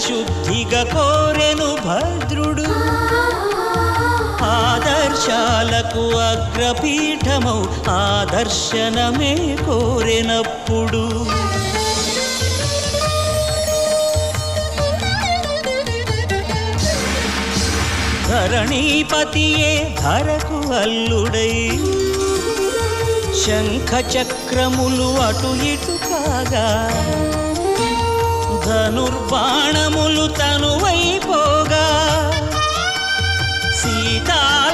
శుద్ధిగా కోరెను భద్రుడు ఆదర్శాలకు అగ్రపీఠమౌ ఆదర్శనమే కోరెనప్పుడు ధరణీపతియే ధరకు అల్లుడై శంఖ చక్రములు అటు ఇటు కాగా ధనుర్బాణములు తనువైపోగా సీతా